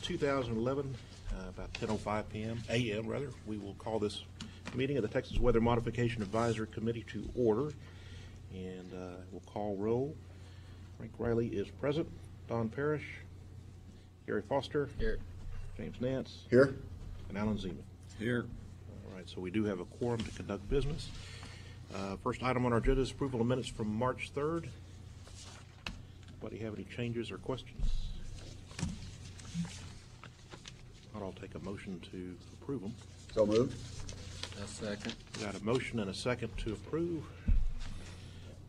2011, about 10:05 a.m. rather. We will call this meeting of the Texas Weather Modification Advisory Committee to order, and we'll call roll. Frank Riley is present. Don Parrish, Gary Foster, here. James Nance, Here. and Alan Zeman. Here. All right, so we do have a quorum to conduct business. First item on our agenda is approval of minutes from March 3rd. Anybody have any changes or questions? I'll take a motion to approve them. So moved. A second. We got a motion and a second to approve.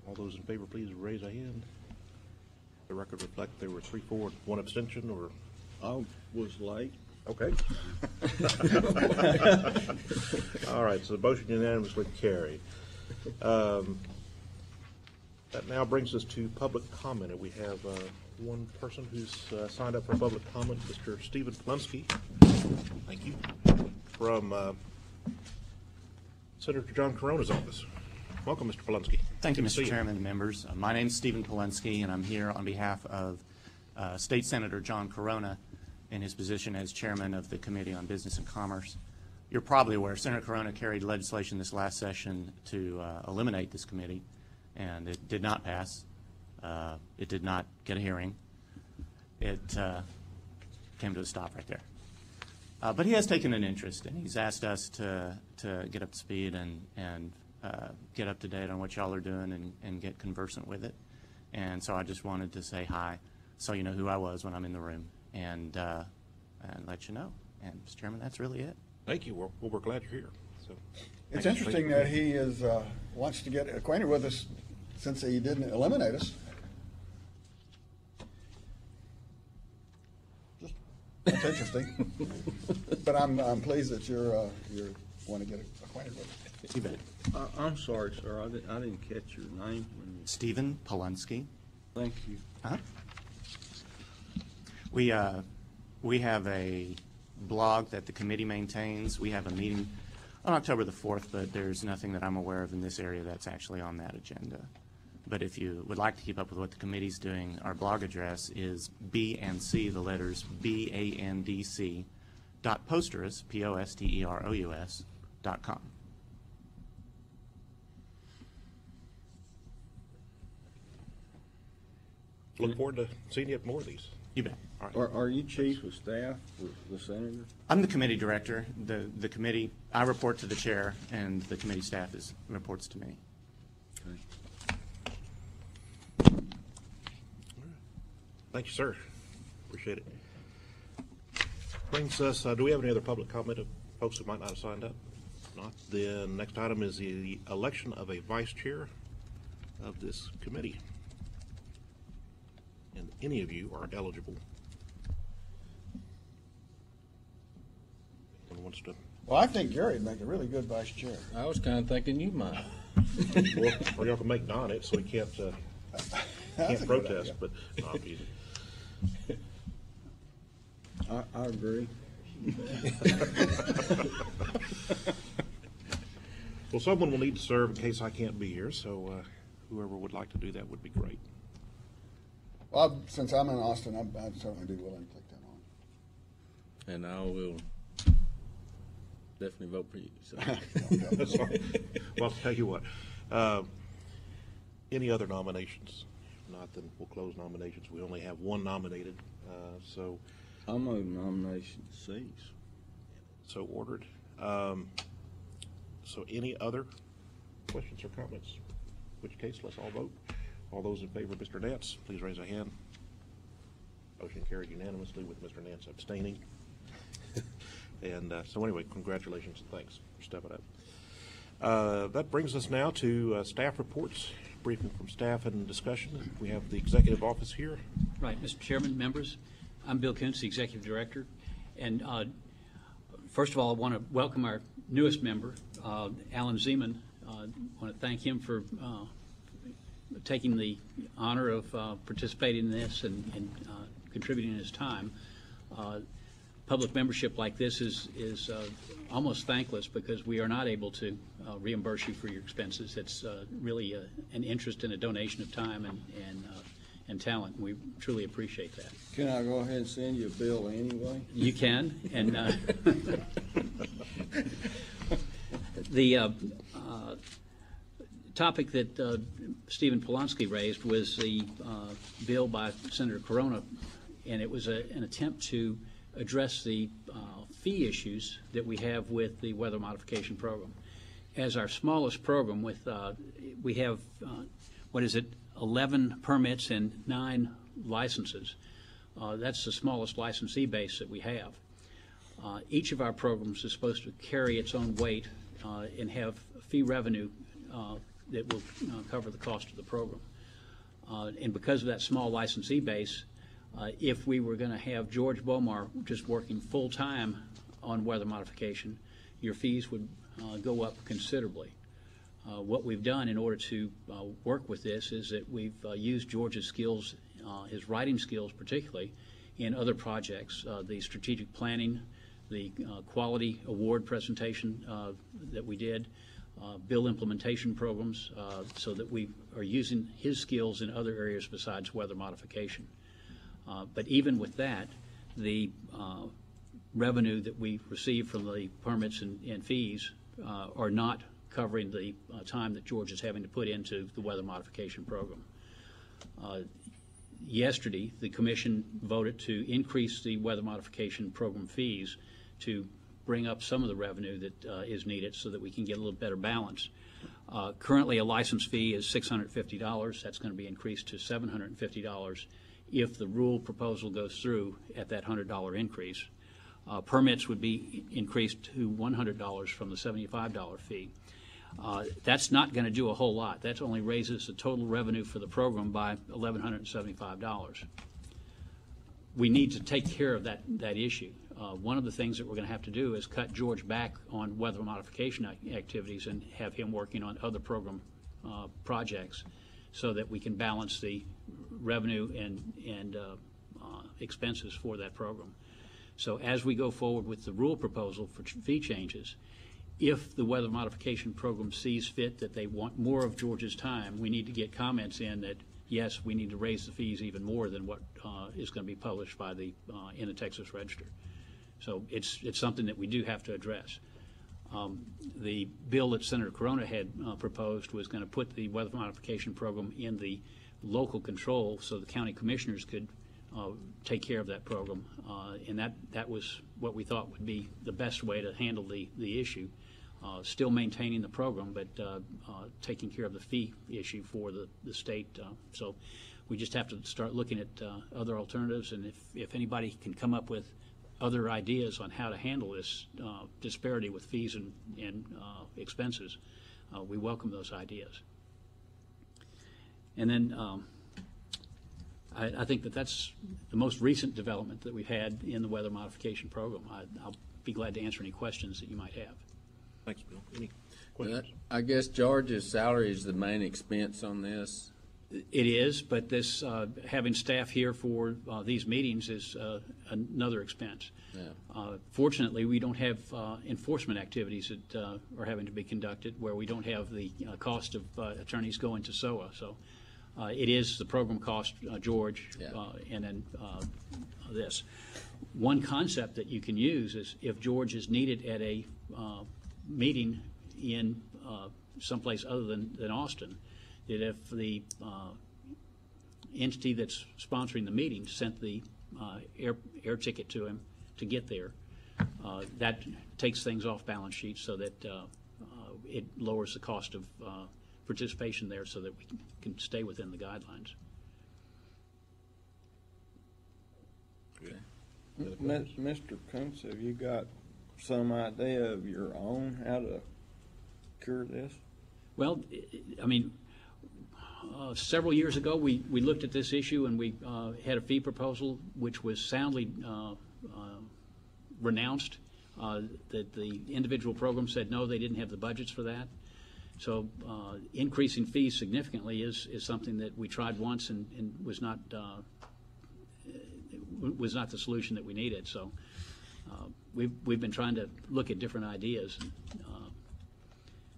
All those in favor, please raise a hand. The record reflect there were 3, 4, 1 abstention, or? I was late. Okay. All right, so the motion unanimously carried. That now brings us to public comment. And we have one person who's signed up for public comment, Mr. Stephen Polensky. Thank you. From Senator John Corona's office. Welcome, Mr. Polensky. Thank you, Mr. Chairman and members. My name is Stephen Polensky, and I'm here on behalf of State Senator John Corona in his position as chairman of the Committee on Business and Commerce. You're probably aware Senator Corona carried legislation this last session to eliminate this committee, and it did not pass. It did not get a hearing. It came to a stop right there. But he has taken an interest, and he's asked us to get up to speed and get up to date on what y'all are doing and get conversant with it. And so I just wanted to say hi, so you know who I was when I'm in the room, and let you know. And Mr. Chairman, that's really it. Thank you. Well, we're glad you're here. So, It's interesting that he is wants to get acquainted with us since he didn't eliminate us. That's interesting. But I'm pleased that you want to get acquainted with us. You bet. I'm sorry, sir. I didn't catch your name. Stephen Polensky. Thank you. We have a blog that the committee maintains. We have a meeting on October the 4th, but there's nothing that I'm aware of in this area that's actually on that agenda. But if you would like to keep up with what the committee's doing, our blog address is BandC, the letters BANDC, .posterous, POSTEROUS.com. Look forward to seeing you at more of these. You bet. All right. Are you chief of staff with the senator? I'm the committee director. The committee, I report to the chair, and the committee staff reports to me. Okay. Thank you, sir. Appreciate it. Brings us, do we have any other public comment of folks that might not have signed up? If not, the next item is the election of a vice chair of this committee. And any of you are eligible. Anyone wants to? Well, I think Gary would make a really good vice chair. I was kind of thinking you might. Well, or y'all can make Don it so he can't protest, but not easy. I agree. Well, someone will need to serve in case I can't be here, so whoever would like to do that would be great. Well, since I'm in Austin, I'd certainly be willing to take that on. And I will definitely vote for you. So. Sorry. Well, I'll tell you what. Any other nominations? If not, then we'll close nominations. We only have one nominated, so. I'll move nomination cease. So ordered. So any other questions or comments? In which case, let's all vote. All those in favor of Mr. Nance, please raise a hand. Motion carried unanimously with Mr. Nance abstaining. And so anyway, congratulations and thanks for stepping up. That brings us now to staff reports, briefing from staff and discussion. We have the executive office here. Right, Mr. Chairman, members, I'm Bill Kuntz, the executive director. And first of all, I want to welcome our newest member, Alan Zeman. I want to thank him for taking the honor of participating in this and contributing his time. Public membership like this is almost thankless because we are not able to reimburse you for your expenses. It's really an interest and a donation of time and and talent. We truly appreciate that. Can I go ahead and send you a bill anyway? You can, and the topic that Stephen Polonsky raised was the bill by Senator Corona, and it was an attempt to address the fee issues that we have with the weather modification program. As our smallest program, we have 11 permits and 9 licenses. That's the smallest licensee base that we have. Each of our programs is supposed to carry its own weight and have fee revenue that will cover the cost of the program. And because of that small licensee base, if we were going to have George Bomar just working full-time on weather modification, your fees would go up considerably. What we've done in order to work with this is that we've used George's skills, his writing skills particularly, in other projects, the strategic planning, the quality award presentation that we did, bill implementation programs, so that we are using his skills in other areas besides weather modification. But even with that, the revenue that we receive from the permits and fees are not covering the time that George is having to put into the weather modification program. Yesterday, the Commission voted to increase the weather modification program fees to bring up some of the revenue that is needed so that we can get a little better balance. Currently, a license fee is $650. That's going to be increased to $750 if the rule proposal goes through at that $100 increase. Permits would be increased to $100 from the $75 fee. That's not going to do a whole lot. That only raises the total revenue for the program by $1,175. We need to take care of that issue. One of the things that we're going to have to do is cut George back on weather modification activities and have him working on other program projects so that we can balance the revenue and expenses for that program. So as we go forward with the rule proposal for fee changes, if the weather modification program sees fit that they want more of George's time, we need to get comments in that, yes, we need to raise the fees even more than what is going to be published by in the Texas Register. So it's something that we do have to address. The bill that Senator Corona had proposed was going to put the weather modification program in the local control so the county commissioners could take care of that program, and that was what we thought would be the best way to handle the issue, still maintaining the program, but taking care of the fee issue for the state. So we just have to start looking at other alternatives, and if anybody can come up with other ideas on how to handle this disparity with fees and expenses, we welcome those ideas. And then I think that's the most recent development that we've had in the weather modification program. I'll be glad to answer any questions that you might have. Thanks, Bill. Any questions? I guess George's salary is the main expense on this. It is, but this having staff here for these meetings is another expense. Yeah. Fortunately, we don't have enforcement activities that are having to be conducted where we don't have the cost of attorneys going to SOA. So it is the program cost, George, Yeah. and then this. One concept that you can use is if George is needed at a meeting in someplace other than Austin, that if the entity that's sponsoring the meeting sent the air ticket to him to get there, that takes things off balance sheet so that it lowers the cost of participation there so that we can stay within the guidelines. Mr. Counsel, have you got some idea of your own how to cure this? Well, I mean, several years ago, we looked at this issue and we had a fee proposal which was soundly renounced. That the individual program said no, they didn't have the budgets for that. So increasing fees significantly is something that we tried once and was not the solution that we needed. So we've been trying to look at different ideas.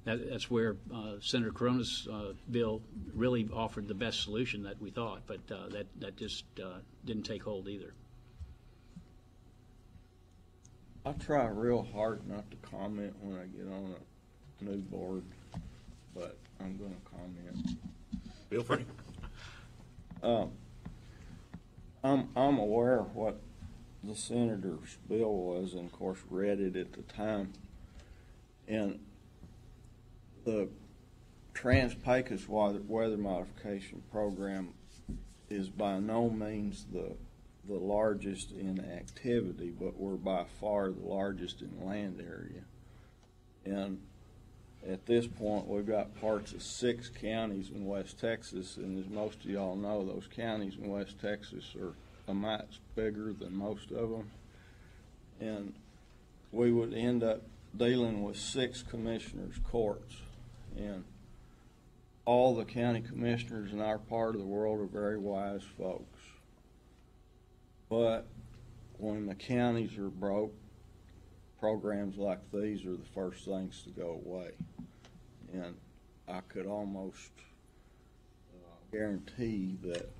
That's where Senator Corona's bill really offered the best solution that we thought, but that just didn't take hold either. I try real hard not to comment when I get on a new board, but I'm going to comment. Feel free. I'm aware of what the senator's bill was, and of course read it at the time. And the Trans-Pecos weather modification program is by no means the largest in activity, but we're by far the largest in land area. And at this point, we've got parts of 6 counties in West Texas, and as most of y'all know, those counties in West Texas are a mite bigger than most of them. And we would end up dealing with 6 commissioners' courts. And all the county commissioners in our part of the world are very wise folks. But when the counties are broke, programs like these are the first things to go away. And I could almost guarantee that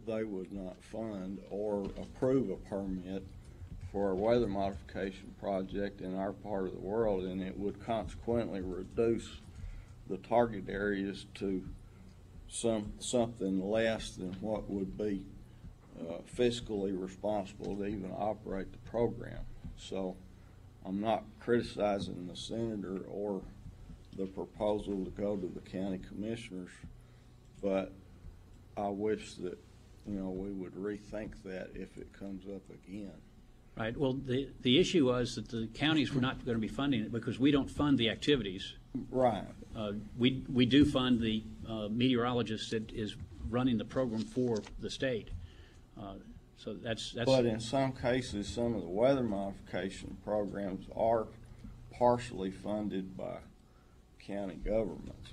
they would not fund or approve a permit for a weather modification project in our part of the world, and it would consequently reduce the target areas to something less than what would be fiscally responsible to even operate the program. So I'm not criticizing the senator or the proposal to go to the county commissioners, but I wish that, we would rethink that if it comes up again. Right. Well, the issue was that the counties were not going to be funding it because we don't fund the activities. Right. We do fund the meteorologist that is running the program for the state. So that's. But in some cases, some of the weather modification programs are partially funded by county governments,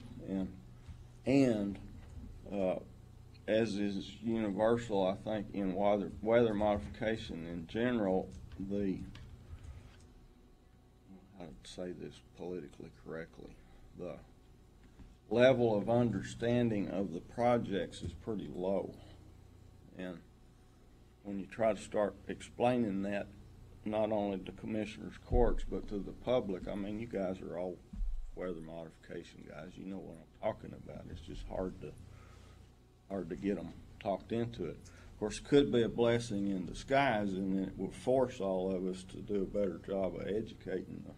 and as is universal, I think, in weather modification in general, how to say this politically correctly, the level of understanding of the projects is pretty low. And when you try to start explaining that, not only to commissioners' courts, but to the public, I mean, you guys are all weather modification guys. You know what I'm talking about. It's just hard to get them talked into it. Of course, it could be a blessing in disguise, and it will force all of us to do a better job of educating the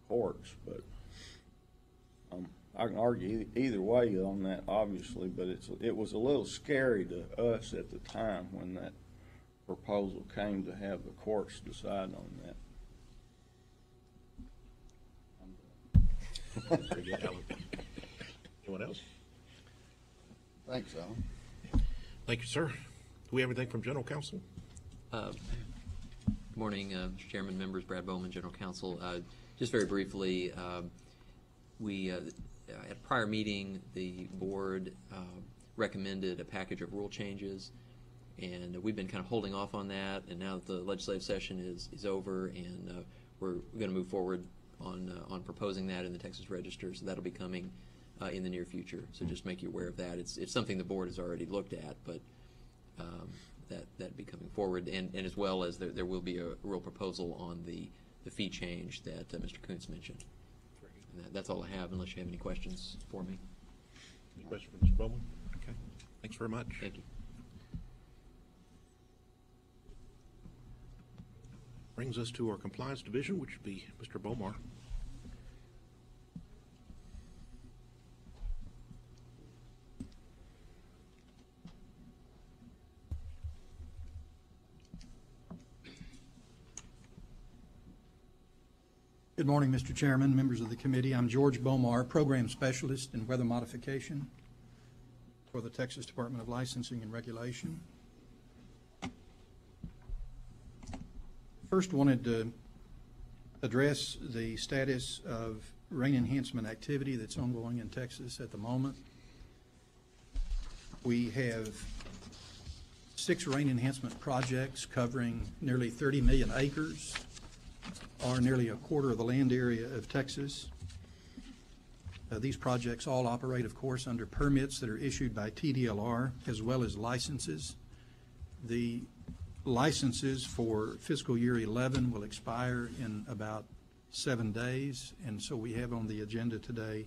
courts. But I can argue either way on that, obviously, but it was a little scary to us at the time when that proposal came to have the courts decide on that. Very good, Alan. Anyone else? Thanks, Alan. Thank you, sir. Do we have anything from General Counsel? Good morning, Mr. Chairman, members, Brad Bowman, General Counsel. Just very briefly, we at a prior meeting, the board recommended a package of rule changes, and we've been kind of holding off on that, and now that the legislative session is over, and we're going to move forward on proposing that in the Texas Register, so that'll be coming in the near future. So just make you aware of that. It's something the board has already looked at, but that'd be coming forward, and as well as there will be a real proposal on the fee change that Mr. Kuntz mentioned. And that's all I have, unless you have any questions for me. Any questions for Mr. Bowman? Okay. Thanks very much. Thank you. Brings us to our compliance division, which would be Mr. Bomar. Good morning, Mr. Chairman, members of the committee. I'm George Bomar, Program Specialist in Weather Modification for the Texas Department of Licensing and Regulation. First, wanted to address the status of rain enhancement activity that's ongoing in Texas at the moment. We have 6 rain enhancement projects covering nearly 30 million acres, or nearly a quarter of the land area of Texas. These projects all operate, of course, under permits that are issued by TDLR as well as licenses. The licenses for fiscal year 11 will expire in about 7 days, and so we have on the agenda today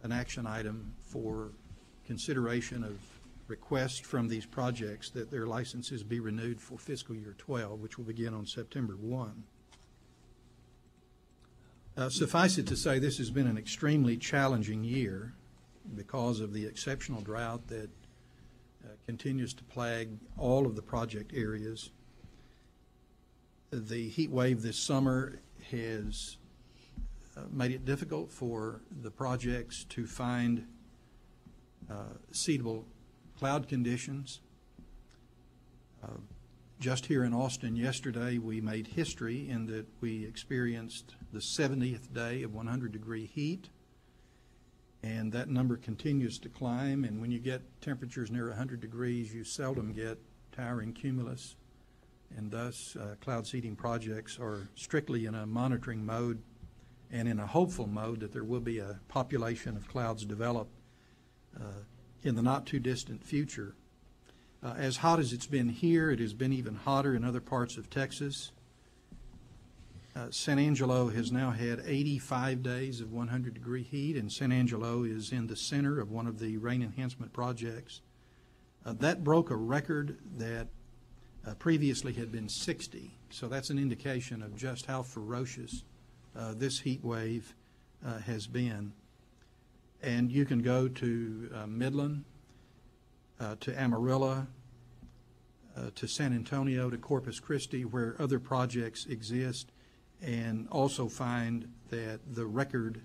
an action item for consideration of requests from these projects that their licenses be renewed for fiscal year 12, which will begin on September 1. Suffice it to say, this has been an extremely challenging year because of the exceptional drought that continues to plague all of the project areas. The heat wave this summer has made it difficult for the projects to find seedable cloud conditions. Just here in Austin yesterday, we made history in that we experienced the 70th day of 100-degree heat, and that number continues to climb. And when you get temperatures near 100 degrees, you seldom get towering cumulus, and thus cloud seeding projects are strictly in a monitoring mode and in a hopeful mode that there will be a population of clouds develop in the not-too-distant future. As hot as it's been here, it has been even hotter in other parts of Texas. San Angelo has now had 85 days of 100-degree heat, and San Angelo is in the center of one of the rain enhancement projects. That broke a record that previously had been 60, so that's an indication of just how ferocious this heat wave has been. And you can go to Midland, to Amarillo, to San Antonio, to Corpus Christi, where other projects exist, and also find that the record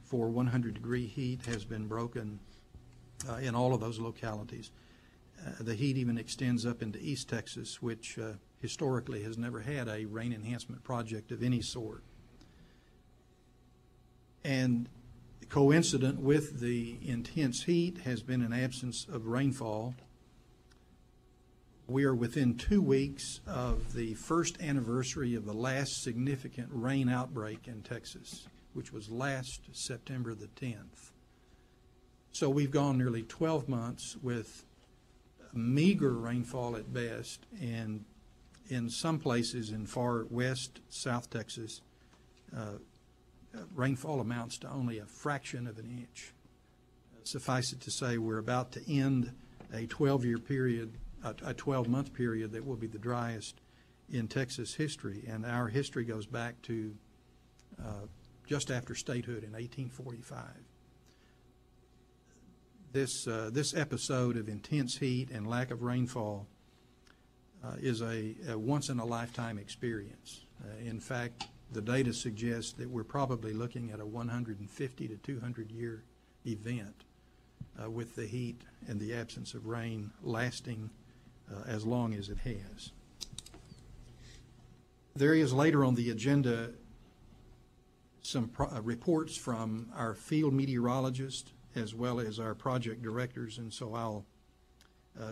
for 100-degree heat has been broken in all of those localities. The heat even extends up into East Texas, which historically has never had a rain enhancement project of any sort. And coincident with the intense heat has been an absence of rainfall. We are within 2 weeks of the first anniversary of the last significant rain outbreak in Texas, which was last September the 10th. So we've gone nearly 12 months with meager rainfall at best, and in some places in far west South Texas, rainfall amounts to only a fraction of an inch. Suffice it to say, we're about to end a 12-month period that will be the driest in Texas history, and our history goes back to just after statehood in 1845. This episode of intense heat and lack of rainfall is a once-in-a-lifetime experience. In fact, the data suggests that we're probably looking at a 150 to 200-year event with the heat and the absence of rain lasting as long as it has. There is later on the agenda some reports from our field meteorologist as well as our project directors, and so I'll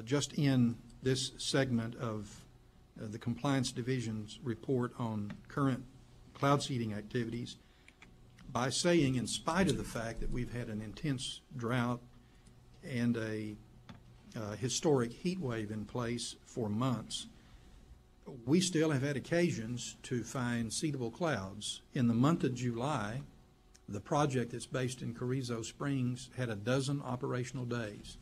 just end this segment of the Compliance Division's report on current cloud seeding activities by saying, in spite of the fact that we've had an intense drought and a historic heat wave in place for months, we still have had occasions to find seedable clouds. In the month of July, the project that's based in Carrizo Springs had a dozen operational days.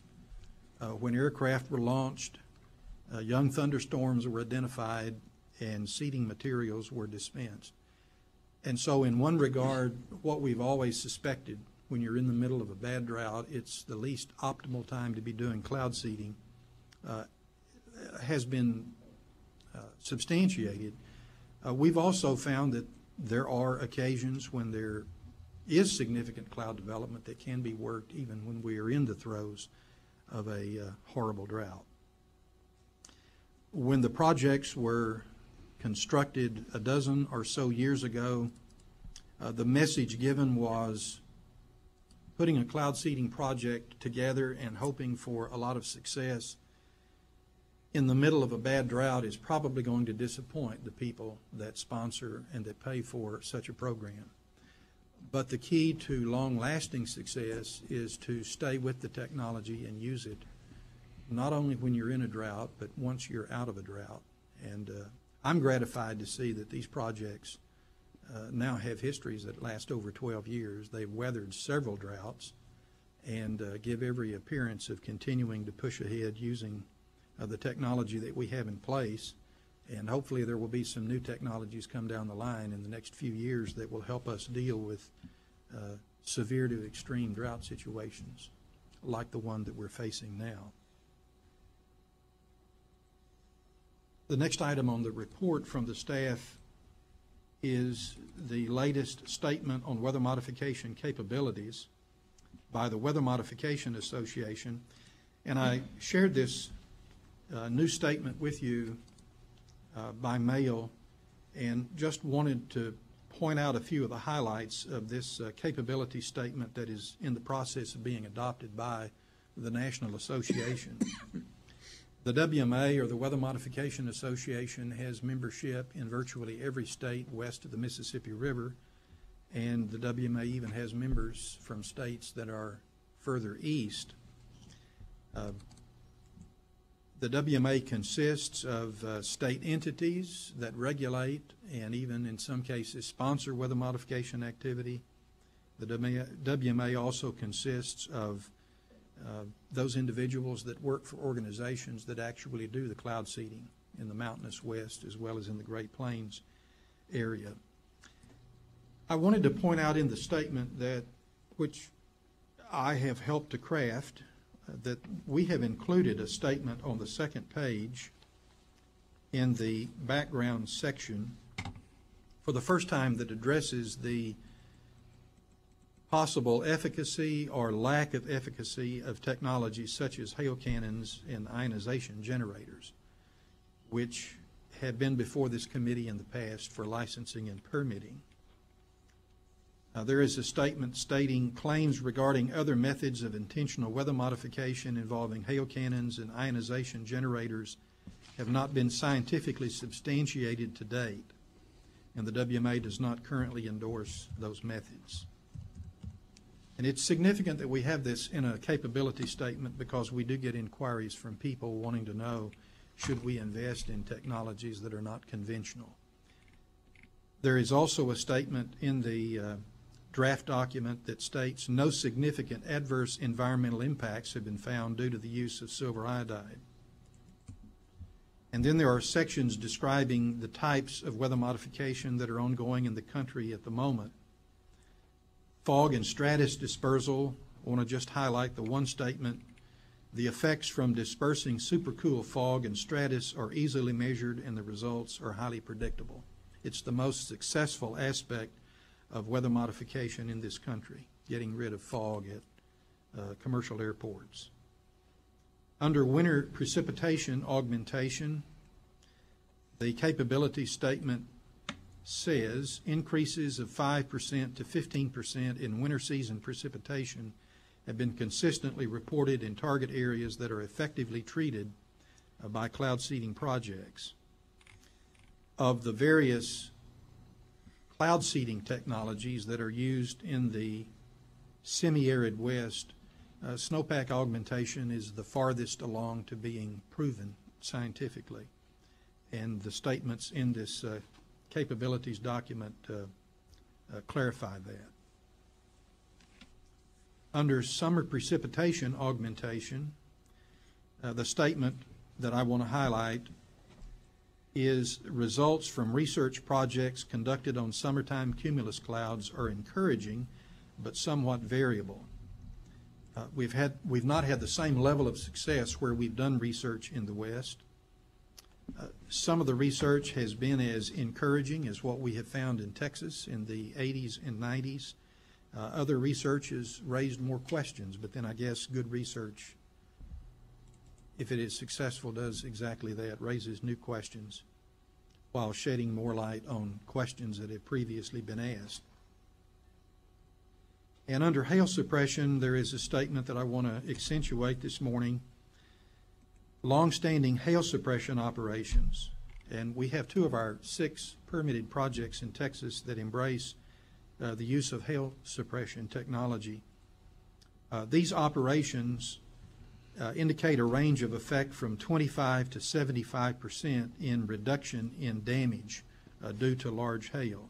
When aircraft were launched, young thunderstorms were identified and seeding materials were dispensed. And so in one regard, what we've always suspected, when you're in the middle of a bad drought, it's the least optimal time to be doing cloud seeding, has been substantiated. We've also found that there are occasions when there is significant cloud development that can be worked even when we are in the throes of a horrible drought. When the projects were constructed a dozen or so years ago, the message given was putting a cloud seeding project together and hoping for a lot of success in the middle of a bad drought is probably going to disappoint the people that sponsor and that pay for such a program. But the key to long-lasting success is to stay with the technology and use it, not only when you're in a drought, but once you're out of a drought. And I'm gratified to see that these projects now have histories that last over 12 years. They've weathered several droughts and give every appearance of continuing to push ahead using the technology that we have in place. And hopefully there will be some new technologies come down the line in the next few years that will help us deal with severe to extreme drought situations like the one that we're facing now. The next item on the report from the staff is the latest statement on weather modification capabilities by the Weather Modification Association. And I shared this new statement with you by mail, and just wanted to point out a few of the highlights of this capability statement that is in the process of being adopted by the National Association. The WMA, or the Weather Modification Association, has membership in virtually every state west of the Mississippi River, and the WMA even has members from states that are further east. The WMA consists of state entities that regulate and even in some cases sponsor weather modification activity. The WMA also consists of those individuals that work for organizations that actually do the cloud seeding in the mountainous west as well as in the Great Plains area. I wanted to point out in the statement that, which I have helped to craft, that we have included a statement on the second page in the background section for the first time that addresses the possible efficacy or lack of efficacy of technologies such as hail cannons and ionization generators, which have been before this committee in the past for licensing and permitting. There is a statement stating claims regarding other methods of intentional weather modification involving hail cannons and ionization generators have not been scientifically substantiated to date, and the WMA does not currently endorse those methods. And it's significant that we have this in a capability statement because we do get inquiries from people wanting to know, should we invest in technologies that are not conventional? There is also a statement in the draft document that states no significant adverse environmental impacts have been found due to the use of silver iodide. And then there are sections describing the types of weather modification that are ongoing in the country at the moment. Fog and stratus dispersal, I want to just highlight the one statement. The effects from dispersing supercool fog and stratus are easily measured and the results are highly predictable. It's the most successful aspect of weather modification in this country, getting rid of fog at commercial airports. Under winter precipitation augmentation, the capability statement says increases of 5% to 15% in winter season precipitation have been consistently reported in target areas that are effectively treated by cloud seeding projects. Of the various cloud seeding technologies that are used in the semi-arid West, snowpack augmentation is the farthest along to being proven scientifically. And the statements in this capabilities document clarify that. Under summer precipitation augmentation, the statement that I want to highlight is results from research projects conducted on summertime cumulus clouds are encouraging but somewhat variable. We've not had the same level of success where we've done research in the West. Some of the research has been as encouraging as what we have found in Texas in the 80s and 90s. Other research has raised more questions, but then I guess good research, if it is successful, does exactly that, raises new questions while shedding more light on questions that have previously been asked. And under hail suppression, there is a statement that I want to accentuate this morning. Long-standing hail suppression operations, and we have 2 of our 6 permitted projects in Texas that embrace the use of hail suppression technology. These operations indicate a range of effect from 25 to 75% in reduction in damage due to large hail.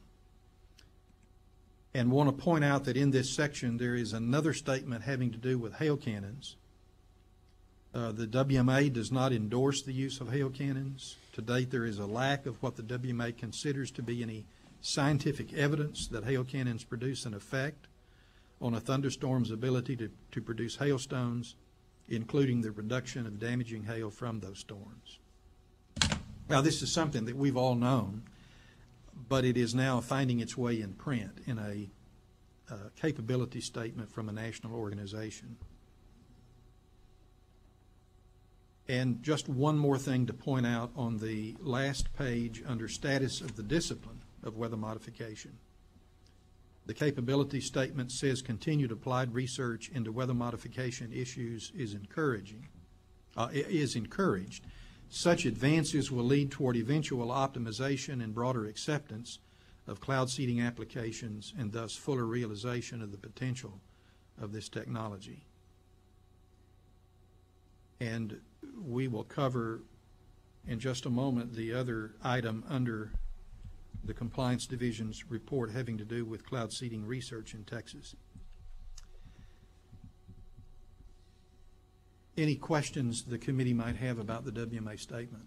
And want to point out that in this section there is another statement having to do with hail cannons. The WMA does not endorse the use of hail cannons. To date, there is a lack of what the WMA considers to be any scientific evidence that hail cannons produce an effect on a thunderstorm's ability to produce hailstones, including the reduction of damaging hail from those storms. Now, this is something that we've all known, but it is now finding its way in print in a capability statement from a national organization. And just one more thing to point out on the last page under status of the discipline of weather modification. The capability statement says continued applied research into weather modification issues is encouraged. Such advances will lead toward eventual optimization and broader acceptance of cloud seeding applications and thus fuller realization of the potential of this technology. And we will cover in just a moment the other item under the Compliance Division's report having to do with cloud seeding research in Texas. Any questions the committee might have about the WMA statement?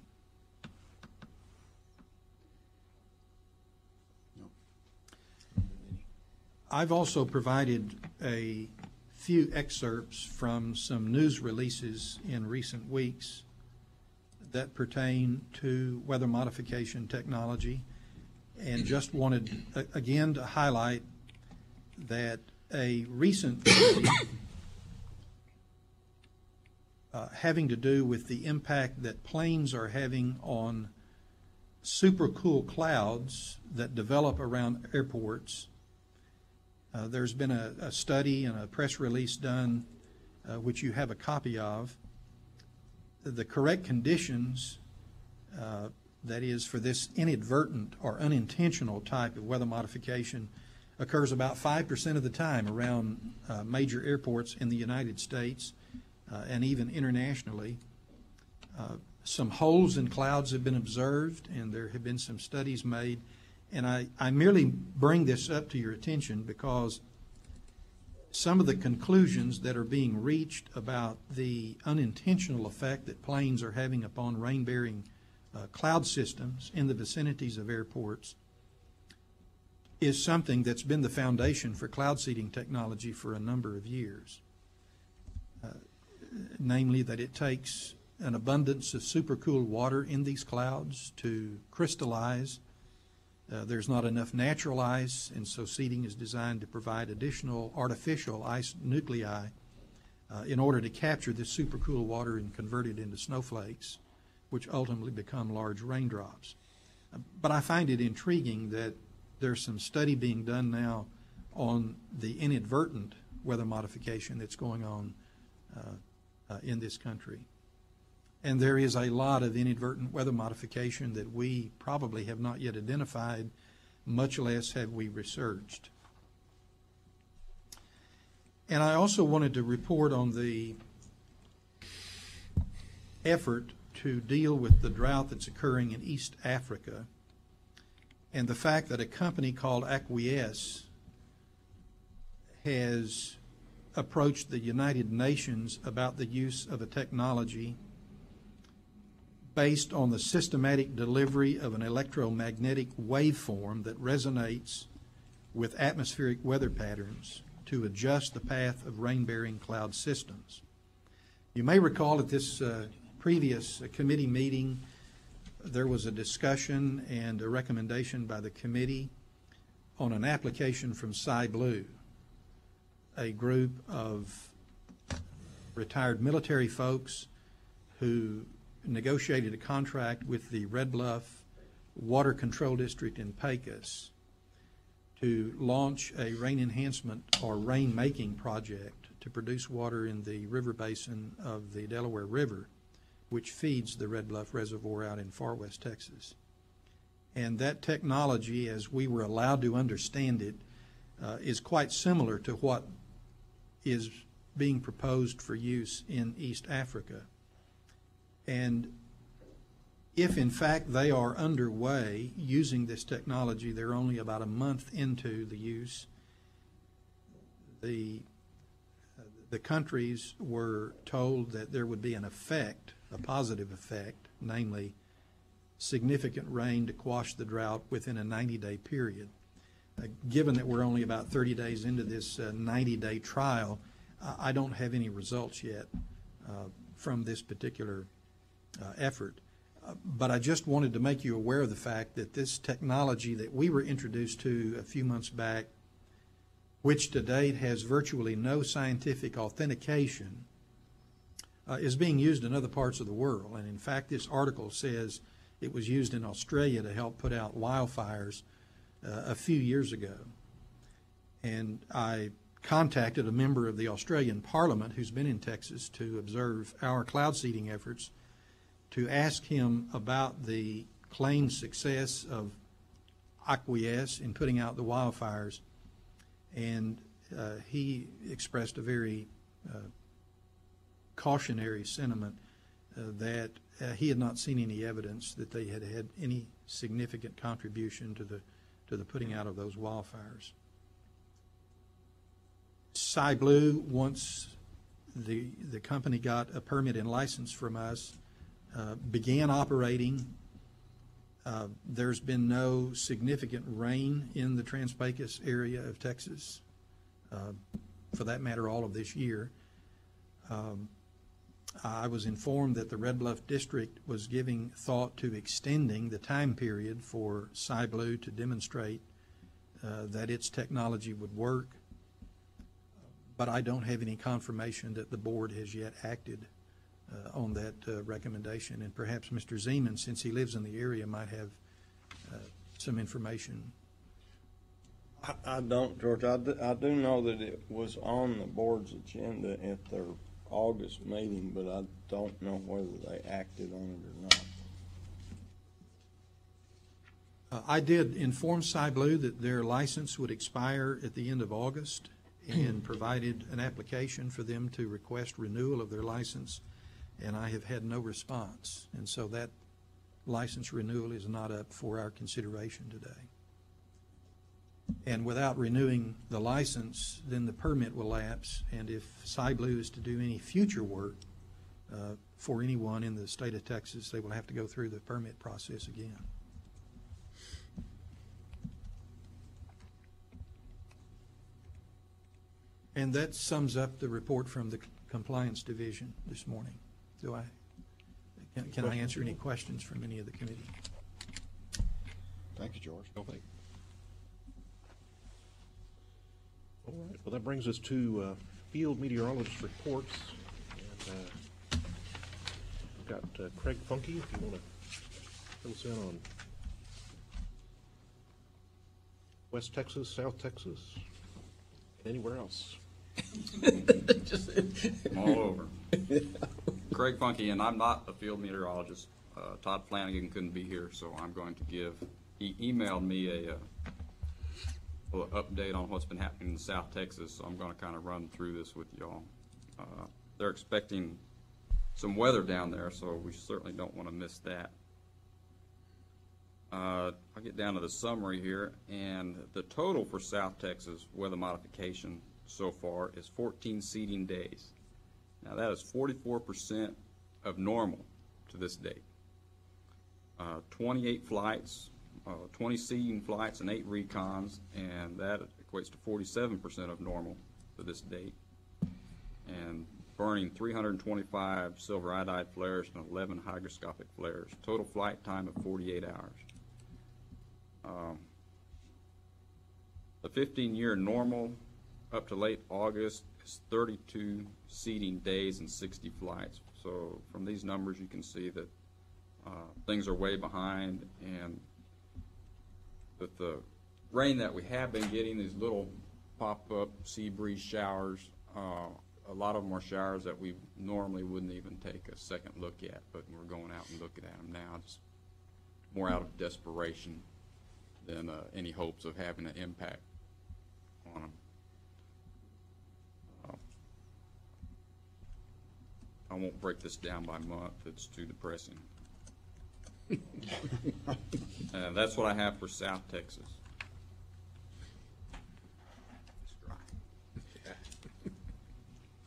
No. I've also provided a few excerpts from some news releases in recent weeks that pertain to weather modification technology, and just wanted again to highlight that a recent study having to do with the impact that planes are having on supercool clouds that develop around airports. There's been a study and a press release done, which you have a copy of. The correct conditions, that is, for this inadvertent or unintentional type of weather modification occurs about 5% of the time around major airports in the United States and even internationally. Some holes in clouds have been observed, and there have been some studies made. And I merely bring this up to your attention because some of the conclusions that are being reached about the unintentional effect that planes are having upon rain-bearing cloud systems in the vicinities of airports is something that's been the foundation for cloud seeding technology for a number of years. Namely that it takes an abundance of supercooled water in these clouds to crystallize. There's not enough natural ice, and so seeding is designed to provide additional artificial ice nuclei in order to capture this supercooled water and convert it into snowflakes, which ultimately become large raindrops. But I find it intriguing that there's some study being done now on the inadvertent weather modification that's going on in this country. And there is a lot of inadvertent weather modification that we probably have not yet identified, much less have we researched. And I also wanted to report on the effort to deal with the drought that's occurring in East Africa, and the fact that a company called Acquiesce has approached the United Nations about the use of a technology based on the systematic delivery of an electromagnetic waveform that resonates with atmospheric weather patterns to adjust the path of rain-bearing cloud systems. You may recall at this previous committee meeting, there was a discussion and a recommendation by the committee on an application from SciBlue, a group of retired military folks who negotiated a contract with the Red Bluff Water Control District in Pecos to launch a rain enhancement or rain making project to produce water in the river basin of the Delaware River, which feeds the Red Bluff Reservoir out in far west Texas. And that technology, as we were allowed to understand it, is quite similar to what is being proposed for use in East Africa. And if in fact they are underway using this technology, they're only about a month into the use. The countries were told that there would be an effect, a positive effect, namely significant rain to quash the drought within a 90-day period. Given that we're only about 30 days into this 90-day trial, I don't have any results yet from this particular effort. But I just wanted to make you aware of the fact that this technology that we were introduced to a few months back, which to date has virtually no scientific authentication, is being used in other parts of the world. And in fact, this article says it was used in Australia to help put out wildfires a few years ago. And I contacted a member of the Australian Parliament who's been in Texas to observe our cloud seeding efforts to ask him about the claimed success of Aquas in putting out the wildfires. And he expressed a very cautionary sentiment that he had not seen any evidence that they had had any significant contribution to the putting out of those wildfires. SciBlue, once the company got a permit and license from us, began operating. There's been no significant rain in the Trans-Pecos area of Texas, for that matter, all of this year. I was informed that the Red Bluff District was giving thought to extending the time period for SciBlue to demonstrate that its technology would work, but I don't have any confirmation that the board has yet acted on that recommendation. And perhaps Mr. Zeman, since he lives in the area, might have some information. I don't, George. I do know that it was on the board's agenda at their August meeting, but I don't know whether they acted on it or not. I did inform SciBlue that their license would expire at the end of August and provided an application for them to request renewal of their license, and I have had no response. And so that license renewal is not up for our consideration today. And without renewing the license, then the permit will lapse, and if SciBlue is to do any future work for anyone in the state of Texas, they will have to go through the permit process again. And that sums up the report from the Compliance Division this morning. Can I answer any questions from any of the committee? Thank you, George. No, thank you. All right, well, that brings us to field meteorologist reports. And we've got Craig Funky, if you want to fill us in on West Texas, South Texas, and anywhere else. All over. Craig Funky, and I'm not a field meteorologist. Todd Flanagan couldn't be here, so I'm going to give. He emailed me a update on what's been happening in South Texas, so I'm going to kind of run through this with y'all. They're expecting some weather down there, so we certainly don't want to miss that. I'll get down to the summary here, and the total for South Texas weather modification so far is 14 seeding days. Now that is 44% of normal to this date. 28 flights, 20 seeding flights and 8 recons, and that equates to 47% of normal to this date. And burning 325 silver iodide flares and 11 hygroscopic flares. Total flight time of 48 hours. The 15-year normal up to late August is 32 seeding days and 60 flights. So from these numbers you can see that things are way behind, and with the rain that we have been getting, these little pop-up sea breeze showers, a lot of them are showers that we normally wouldn't even take a second look at, but we're going out and looking at them now. It's more out of desperation than any hopes of having an impact on them. I won't break this down by month, it's too depressing. That's what I have for South Texas. It's dry.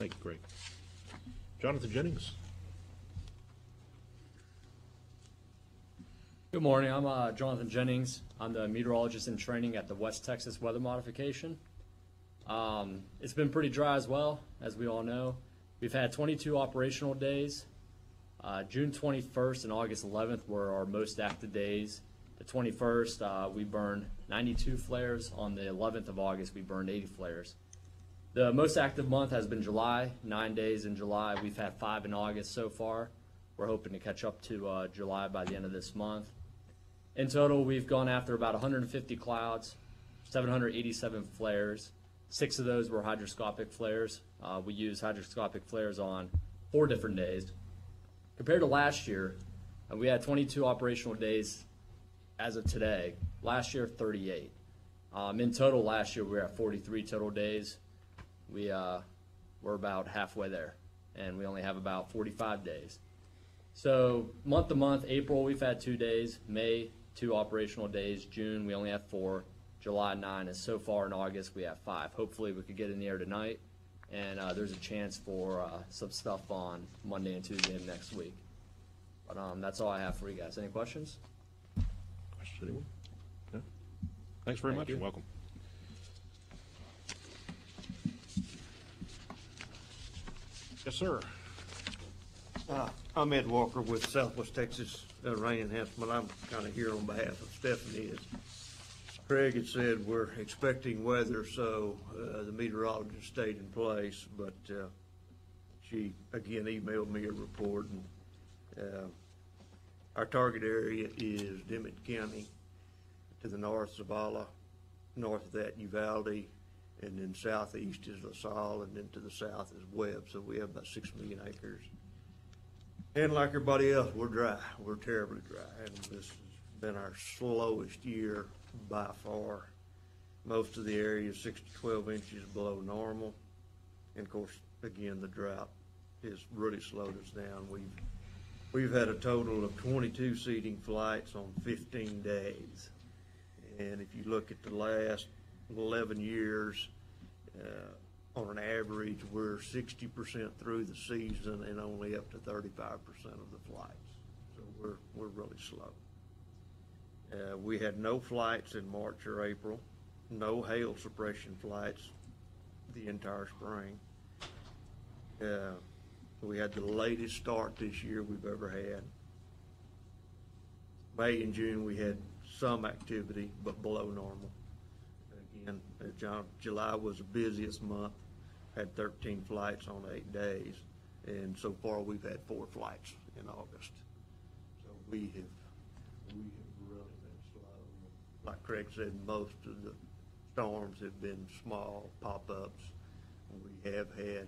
Thank you, Greg. Jonathan Jennings. Good morning. I'm Jonathan Jennings. I'm the meteorologist in training at the West Texas Weather Modification. It's been pretty dry as well, as we all know. We've had 22 operational days. June 21st and August 11th were our most active days. The 21st, we burned 92 flares. On the 11th of August, we burned 80 flares. The most active month has been July, 9 days in July. We've had 5 in August so far. We're hoping to catch up to July by the end of this month. In total, we've gone after about 150 clouds, 787 flares. 6 of those were hydroscopic flares. We used hydroscopic flares on 4 different days. Compared to last year, we had 22 operational days as of today. Last year, 38. In total, last year, we were at 43 total days. We're about halfway there, and we only have about 45 days. So month to month, April, we've had 2 days. May, 2 operational days. June, we only have 4. July 9, and so far in August, we have 5. Hopefully, we could get in the air tonight, and there's a chance for some stuff on Monday and Tuesday of next week. But that's all I have for you guys. Any questions? Questions, anyone? No? Thanks very much, you. and welcome. Yes, sir. I'm Ed Walker with Southwest Texas Rain Enhancement. I'm kind of here on behalf of Stephanie. As Craig had said, we're expecting weather, so the meteorologist stayed in place, but she again emailed me a report. And our target area is Dimmitt County, to the north Zavala, north of that Uvalde, and then southeast is LaSalle, and then to the south is Webb. So we have about 6 million acres. And like everybody else, we're dry. We're terribly dry, and this has been our slowest year by far. Most of the area is 6 to 12 inches below normal. And of course, again, the drought has really slowed us down. We've had a total of 22 seeding flights on 15 days. And if you look at the last 11 years, on an average, we're 60% through the season and only up to 35% of the flights. So we're really slow. We had no flights in March or April, no hail suppression flights the entire spring. We had the latest start this year we've ever had. May and June we had some activity, but below normal. Again, July was the busiest month, had 13 flights on 8 days, and so far we've had 4 flights in August. So we have really been slow. Like Craig said, most of the storms have been small pop-ups. We have had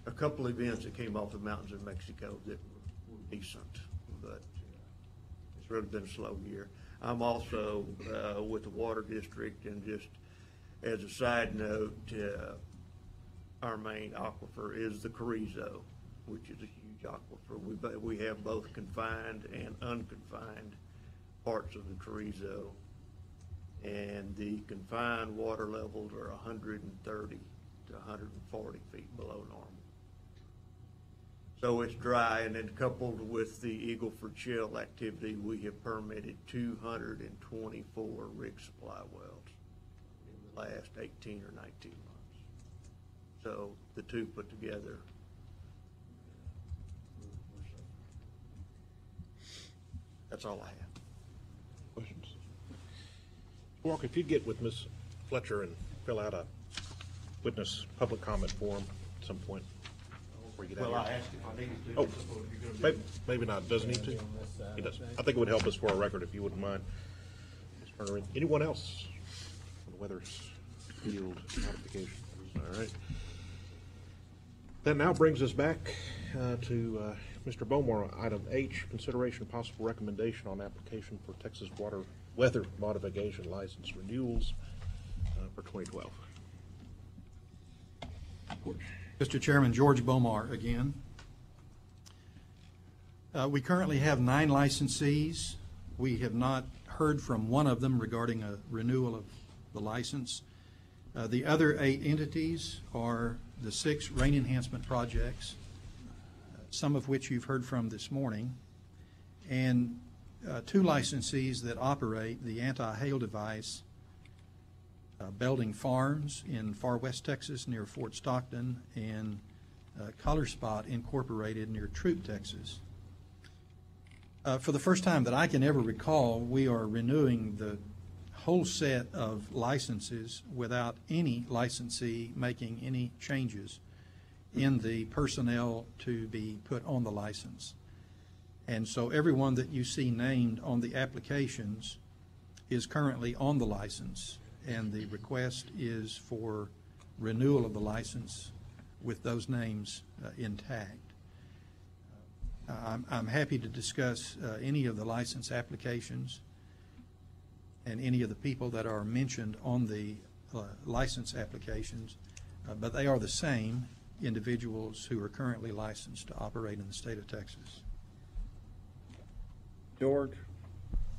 a couple events that came off the mountains in Mexico that were decent, but it's really been a slow year. I'm also with the Water District, and just as a side note, our main aquifer is the Carrizo, which is a huge aquifer. We have both confined and unconfined parts of the Carrizo, and the confined water levels are 130 to 140 feet below normal. So it's dry, and then coupled with the Eagle Ford Shale activity, we have permitted 224 rig supply wells in the last 18 or 19 months. So the two put together, that's all I have. Questions? Walker, if you'd get with Ms. Fletcher and fill out a witness public comment form at some point. before you get out Well, of I here. asked if I needed to. Oh, I suppose you're gonna be- maybe not. Does he need to? He does. I think it would help us for our record if you wouldn't mind. Ms. Turner, anyone else on the weather field modification? All right. That now brings us back to Mr. Bowmore, item H, consideration possible recommendation on application for Texas weather modification license renewals. for 2012. Mr. Chairman, George Bomar again. We currently have 9 licensees. We have not heard from one of them regarding a renewal of the license. The other 8 entities are the 6 rain enhancement projects, some of which you've heard from this morning, and 2 licensees that operate the anti-hail device, Belding Farms in far west Texas near Fort Stockton, and Color Spot Incorporated near Troop, Texas. For the first time that I can ever recall, we are renewing the whole set of licenses without any licensee making any changes in the personnel to be put on the license. And so everyone that you see named on the applications is currently on the license, and the request is for renewal of the license with those names intact. I'm happy to discuss any of the license applications and any of the people that are mentioned on the license applications, but they are the same individuals who are currently licensed to operate in the state of Texas. George,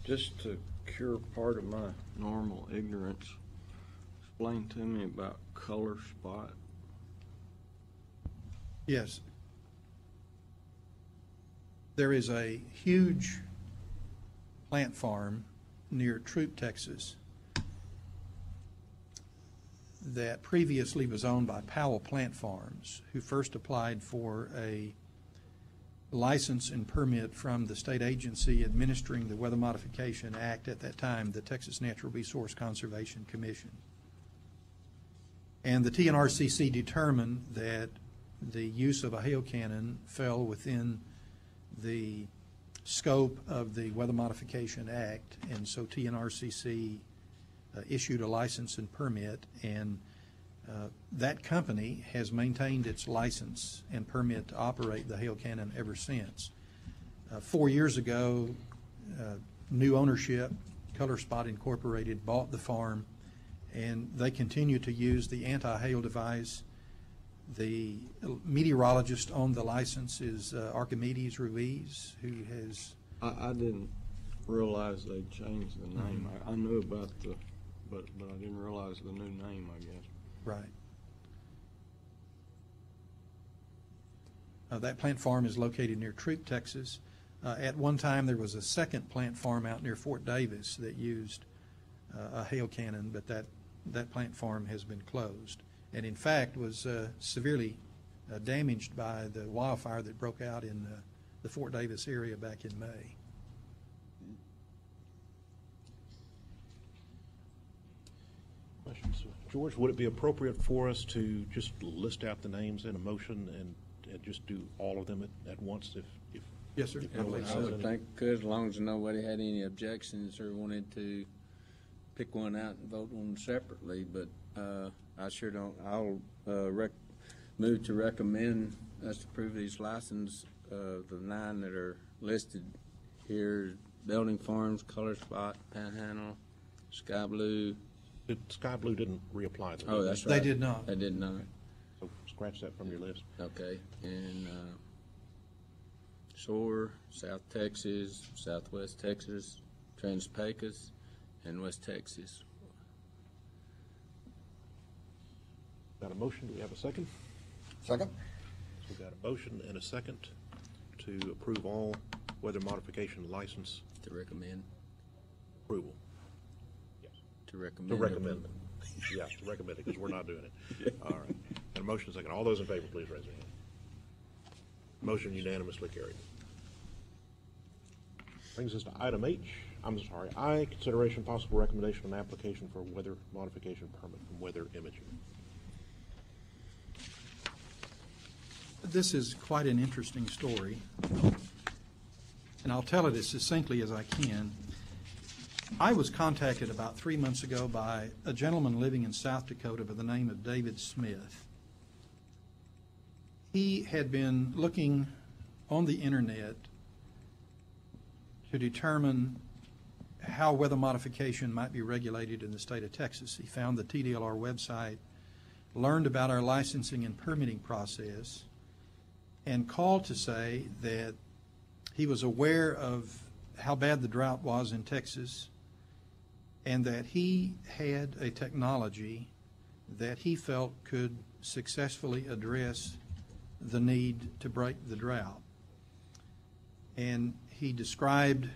just to cure part of my normal ignorance, explain to me about Color Spot. Yes. There is a huge plant farm near Troop, Texas, that previously was owned by Powell Plant Farms, who first applied for a license and permit from the state agency administering the Weather Modification Act at that time, the Texas Natural Resource Conservation Commission. And the TNRCC determined that the use of a hail cannon fell within the scope of the Weather Modification Act, and so TNRCC issued a license and permit, and that company has maintained its license and permit to operate the hail cannon ever since. 4 years ago, new ownership, Color Spot Incorporated, bought the farm, and they continue to use the anti-hail device. The meteorologist on the license is Archimedes Ruiz, who has... I didn't realize they'd changed the name. I knew about the, but I didn't realize the new name, I guess. Right. That plant farm is located near Troop, Texas. At one time, there was a second plant farm out near Fort Davis that used a hail cannon, but that plant farm has been closed, and in fact was severely damaged by the wildfire that broke out in the Fort Davis area back in May. Questions? George, would it be appropriate for us to just list out the names in a motion and just do all of them at once if Yes, sir. I believe I would think could, as long as nobody had any objections or wanted to pick one out and vote on them separately, but I sure don't. I'll move to recommend us to approve these licenses, the 9 that are listed here: Belding Farms, Color Spot, Panhandle, Sky Blue. Sky Blue didn't reapply. Oh, that's right. They did not. They did not. So scratch that from your list. Okay, and Soar, South Texas, Southwest Texas, Trans-Pecos, and West Texas. Got a motion? Do we have a second? Second? So we've got a motion and a second to approve all weather modification license To recommend. approval. To recommend. To recommend it. Yeah, to recommend it, because we're not doing it. All right. And a motion and a second. All those in favor, please raise your hand. Motion unanimously carried. Brings us to item I, consideration possible recommendation on application for weather modification permit from Weather Imaging. This is quite an interesting story, and I'll tell it as succinctly as I can. I was contacted about 3 months ago by a gentleman living in South Dakota by the name of David Smith. He had been looking on the internet to determine how weather modification might be regulated in the state of Texas. He found the TDLR website, learned about our licensing and permitting process, and called to say that he was aware of how bad the drought was in Texas and that he had a technology that he felt could successfully address the need to break the drought. And he described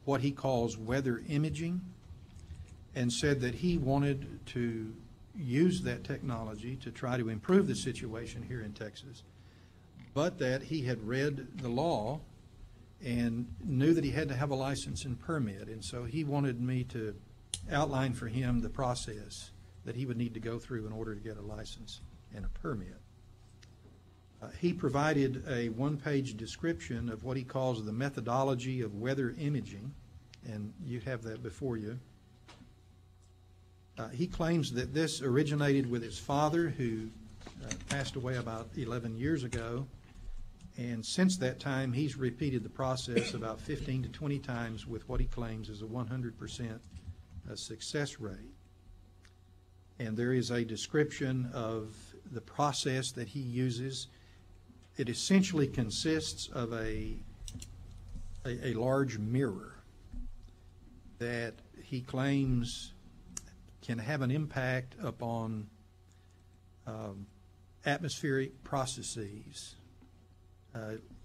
what he calls weather imaging and said that he wanted to use that technology to try to improve the situation here in Texas, but that he had read the law and knew that he had to have a license and permit. And so he wanted me to outline for him the process that he would need to go through in order to get a license and a permit. He provided a one-page description of what he calls the methodology of weather imaging, and you have that before you. He claims that this originated with his father, who passed away about 11 years ago, and since that time he's repeated the process about 15 to 20 times with what he claims is a 100% success rate. And there is a description of the process that he uses. It essentially consists of a large mirror that he claims can have an impact upon atmospheric processes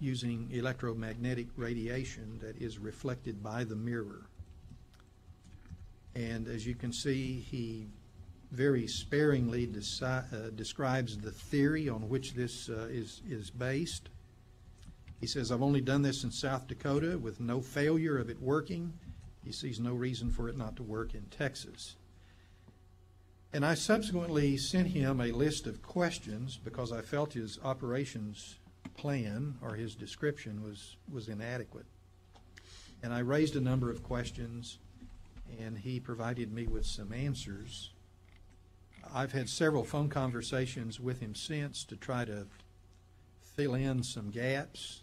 using electromagnetic radiation that is reflected by the mirror. And as you can see, he very sparingly describes the theory on which this is based. He says, I've only done this in South Dakota with no failure of it working. He sees no reason for it not to work in Texas. And I subsequently sent him a list of questions because I felt his operations plan or his description was inadequate. And I raised a number of questions, and he provided me with some answers. I've had several phone conversations with him since to try to fill in some gaps.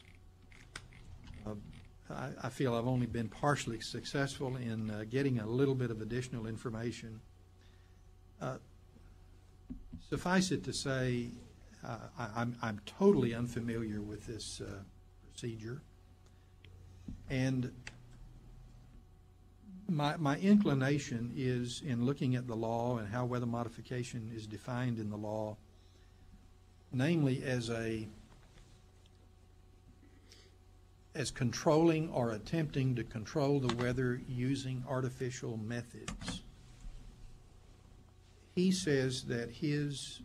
I feel I've only been partially successful in getting a little bit of additional information. Suffice it to say, I'm totally unfamiliar with this procedure, and my inclination is, in looking at the law and how weather modification is defined in the law, namely as controlling or attempting to control the weather using artificial methods. He says that his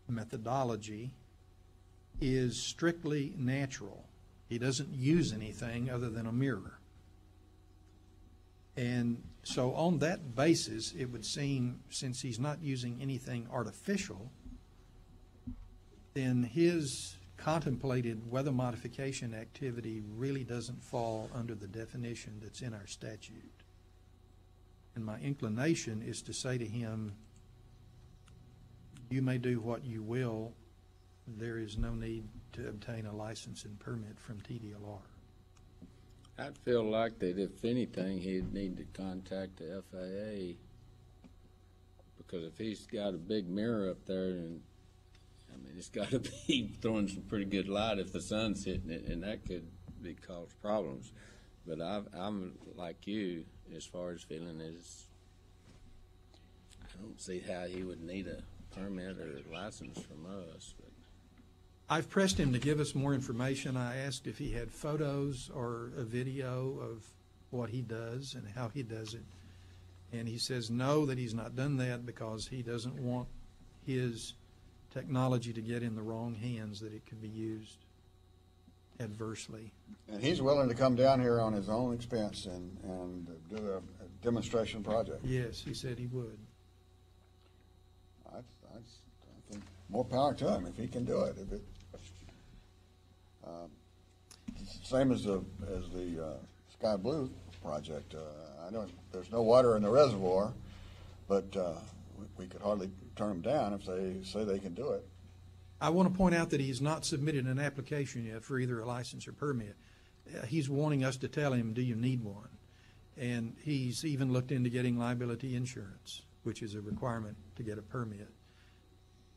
methodology is strictly natural. He doesn't use anything other than a mirror. And so on that basis, it would seem, since he's not using anything artificial, then his contemplated weather modification activity really doesn't fall under the definition that's in our statute. And my inclination is to say to him, you may do what you will, there is no need to obtain a license and permit from TDLR. I'd feel like that if anything, he'd need to contact the FAA, because if he's got a big mirror up there, and I mean, it's got to be throwing some pretty good light if the sun's hitting it, and that could cause problems. But I'm like you, as far as feeling is, I don't see how he would need a permit or a license from us. But I've pressed him to give us more information. I asked if he had photos or a video of what he does and how he does it. And he says no, that he's not done that because he doesn't want his technology to get in the wrong hands, that it could be used adversely. And he's willing to come down here on his own expense and do a demonstration project. Yes, he said he would. I think more power to him if he can do it. Same as the Sky Blue project. I know there's no water in the reservoir, but we could hardly turn them down if they say they can do it. I want to point out that he's not submitted an application yet for either a license or permit. He's wanting us to tell him, do you need one? And he's even looked into getting liability insurance, which is a requirement to get a permit.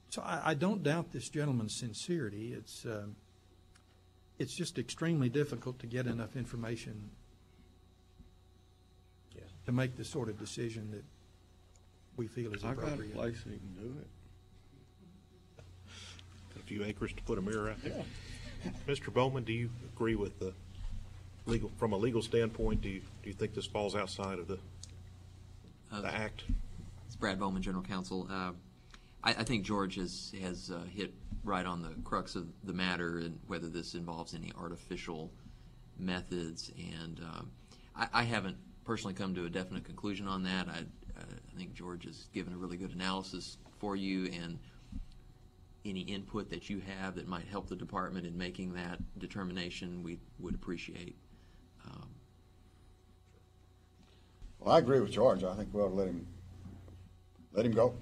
So I don't doubt this gentleman's sincerity. It's just extremely difficult to get enough information to make the sort of decision that we feel is I got a appropriate. place he can do it. A few acres to put a mirror out there. Mr. Bowman, do you agree with the legal, from a legal standpoint, do you think this falls outside of the act? It's Brad Bowman, General Counsel. I think George has hit right on the crux of the matter and whether this involves any artificial methods. And I haven't personally come to a definite conclusion on that. I think George has given a really good analysis for you, and any input that you have that might help the department in making that determination, we would appreciate. Well, I agree with George. I think we ought to let him go.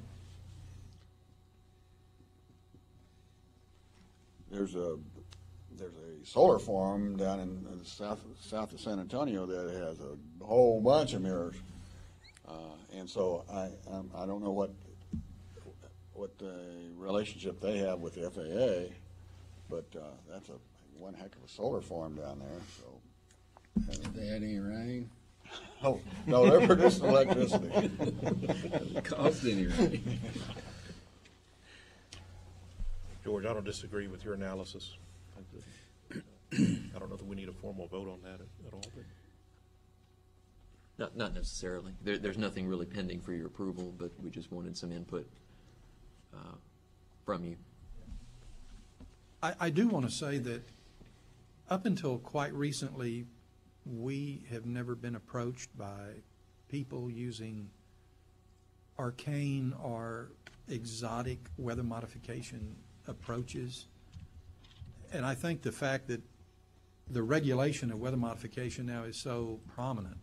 There's a solar farm down in the south of San Antonio that has a whole bunch of mirrors, and so I don't know what the relationship they have with the FAA, but that's one heck of a solar farm down there. So, Have they had any rain? oh no, they're producing electricity. Has it caused any rain? George, I don't disagree with your analysis. I don't know that we need a formal vote on that at all. But Not necessarily. There's nothing really pending for your approval, but we just wanted some input from you. I do want to say that up until quite recently, we have never been approached by people using arcane or exotic weather modification approaches. And I think the fact that the regulation of weather modification now is so prominent,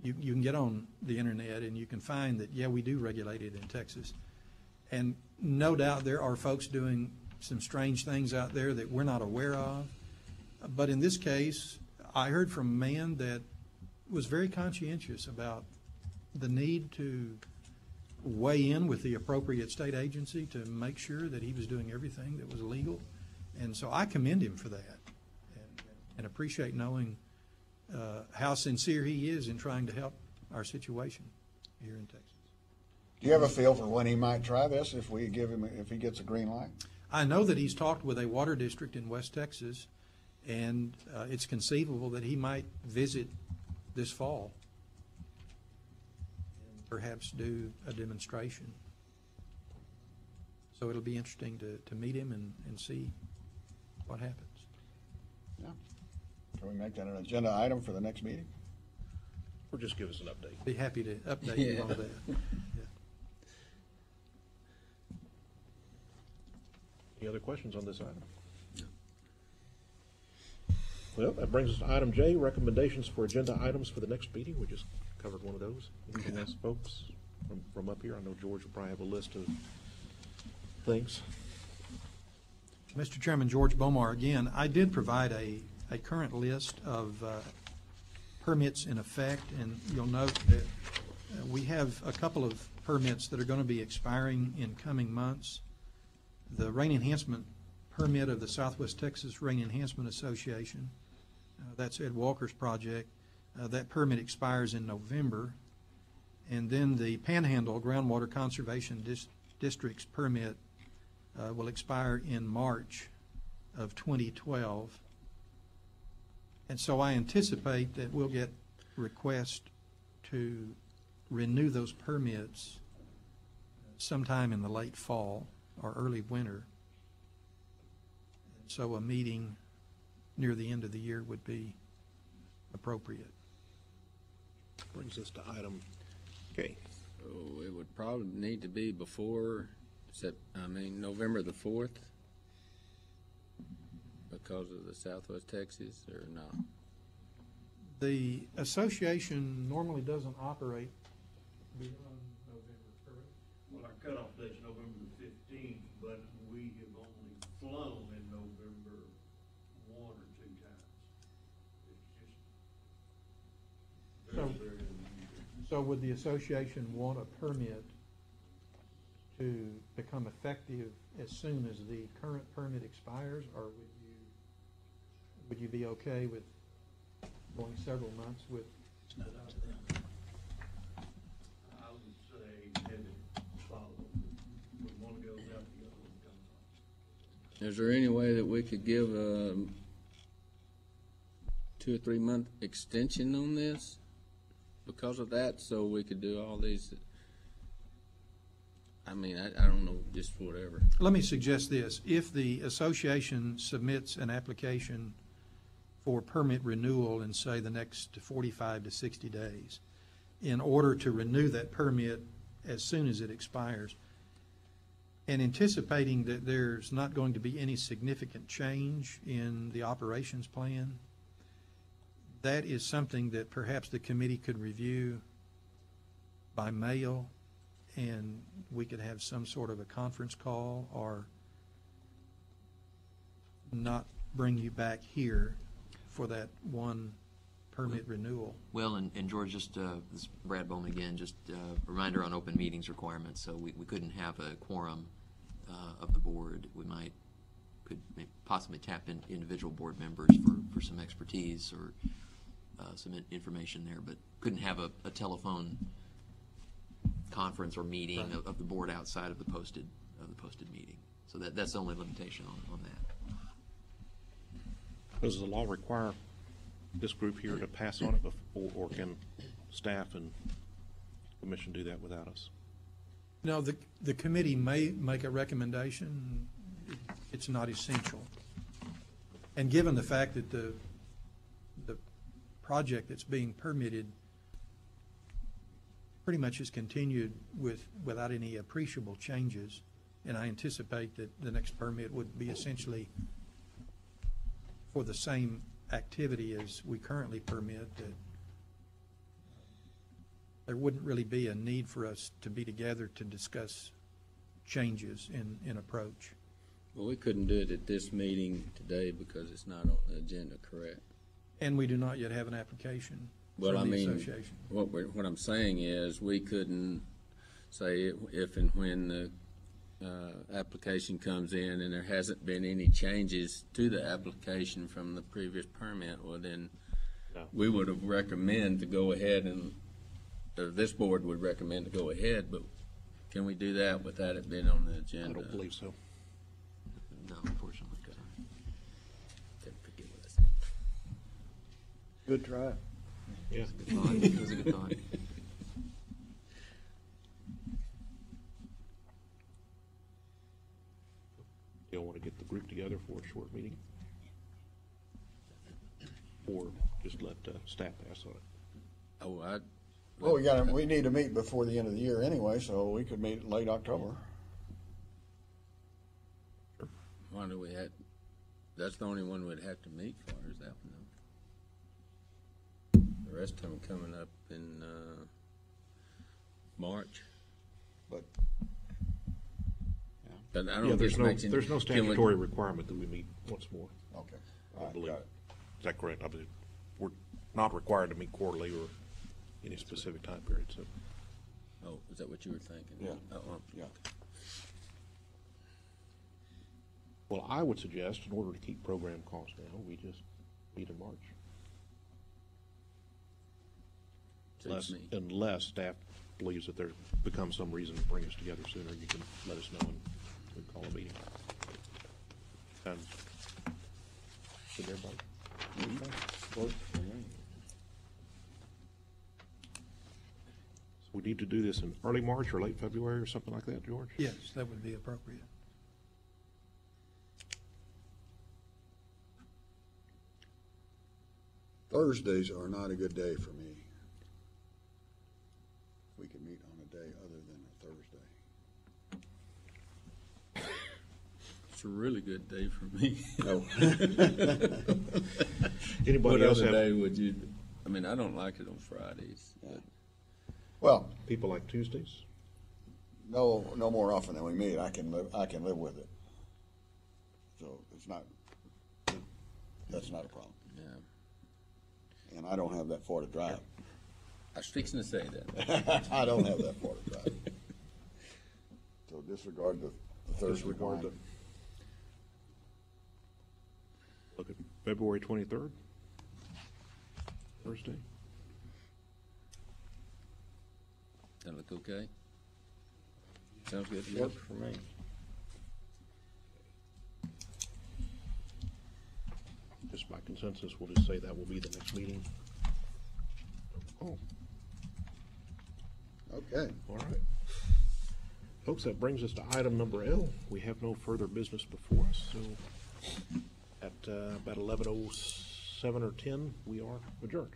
you can get on the internet and you can find that, yeah, we do regulate it in Texas. And no doubt there are folks doing some strange things out there that we're not aware of. But in this case, I heard from a man that was very conscientious about the need to weigh in with the appropriate state agency to make sure that he was doing everything that was legal. And so I commend him for that and appreciate knowing how sincere he is in trying to help our situation here in Texas. Do you have a feel for when he might try this if he gets a green light? I know that he's talked with a water district in West Texas, and it's conceivable that he might visit this fall and perhaps do a demonstration. So it'll be interesting to meet him and see what happens. Yeah. Can we make that an agenda item for the next meeting? or just give us an update. Be happy to update you on that. Yeah. Any other questions on this item? Well, that brings us to item J, recommendations for agenda items for the next meeting. We just covered one of those. Anything else, folks, from up here? I know George will probably have a list of things. Mr. Chairman, George Bomar again. I did provide a current list of permits in effect, and you'll note that we have a couple of permits that are going to be expiring in coming months. The rain enhancement permit of the Southwest Texas Rain Enhancement Association, that's Ed Walker's project. That permit expires in November. And then the Panhandle Groundwater Conservation District's permit will expire in March of 2012. And so I anticipate that we'll get requests to renew those permits sometime in the late fall or early winter. So a meeting near the end of the year would be appropriate. Brings us to item K. Oh, it would probably need to be before, November the 4th, because of the Southwest Texas, or no? The association normally doesn't operate beyond November, correct? Well, our cutoff date's November the 15th, but we have only flown in November 1 or 2 times. So would the association want a permit to become effective as soon as the current permit expires, or would you be okay with going several months with? I would say have it follow. When one goes out, the other one comes on. Is there any way that we could give a 2 or 3 month extension on this because of that, so we could do all these? I mean, I don't know, just whatever. Let me suggest this. If the association submits an application for permit renewal in, say, the next 45 to 60 days, in order to renew that permit as soon as it expires, and anticipating that there's not going to be any significant change in the operations plan, that is something that perhaps the committee could review by mail, and we could have some sort of a conference call, or not bring you back here for that one permit renewal. Well, and George, just, this is Brad Bowman again, just a reminder on open meetings requirements. So we couldn't have a quorum of the board. We could possibly tap in individual board members for some expertise or some information there, but couldn't have a telephone conference or meeting of the board outside of the posted meeting. So that's the only limitation on that. Does the law require this group here to pass on it before, or can staff and commission do that without us? No, the committee may make a recommendation. It's not essential. And given the fact that the project that's being permitted pretty much is continued without any appreciable changes, and I anticipate that the next permit would be essentially for the same activity as we currently permit, that there wouldn't really be a need for us to be together to discuss changes in approach. Well, we couldn't do it at this meeting today because it's not on the agenda, correct? And we do not yet have an application Well, I from the mean, association. what I'm saying is, we couldn't say if and when the application comes in and there hasn't been any changes to the application from the previous permit, well then, we would have recommend to go ahead and, or this board would recommend to go ahead, but can we do that without it being on the I agenda? don't believe so. No, unfortunately. Couldn't forget what I said. Good try. Yeah. It was a good thought. You don't want to get the group together for a short meeting? Or just let staff pass on it? Oh, Well, we need to meet before the end of the year anyway, so we could meet late October. why do we have, that's the only one we'd have to meet for, is that one? The rest of them coming up in March. But But I Yeah, don't there's think no, it makes any. there's no can we- statutory requirement that we meet once more, okay, I all right, believe. got it. Is that correct? I believe we're not required to meet quarterly or any specific time period, so. Oh, is that what you were thinking? Yeah. Oh, Yeah. Well, I would suggest, in order to keep program costs down, we just meet in March. suits me. Unless staff believes that there becomes some reason to bring us together sooner, you can let us know and we can call a meeting. And, should everybody? So we need to do this in early March or late February or something like that, George? Yes, that would be appropriate. Thursdays are not a good day for me. We could meet on a day other than a Thursday. It's a really good day for me. No. Anybody What else other have, day would you, I mean, I don't like it on Fridays, but Well, people like Tuesdays? no more often than we meet. I can live with it. So it's not, that's not a problem. yeah. And I don't have that far to drive. I was fixing to say that. I don't have that photograph. So disregard the Thursday Disregard one. Look at February 23rd, Thursday. That look okay? Sounds good to me. Works for me. Just by consensus, we'll just say that will be the next meeting. Oh, Okay. all right. Folks, that brings us to item number L. We have no further business before us, so at about 11:07 or 10, we are adjourned.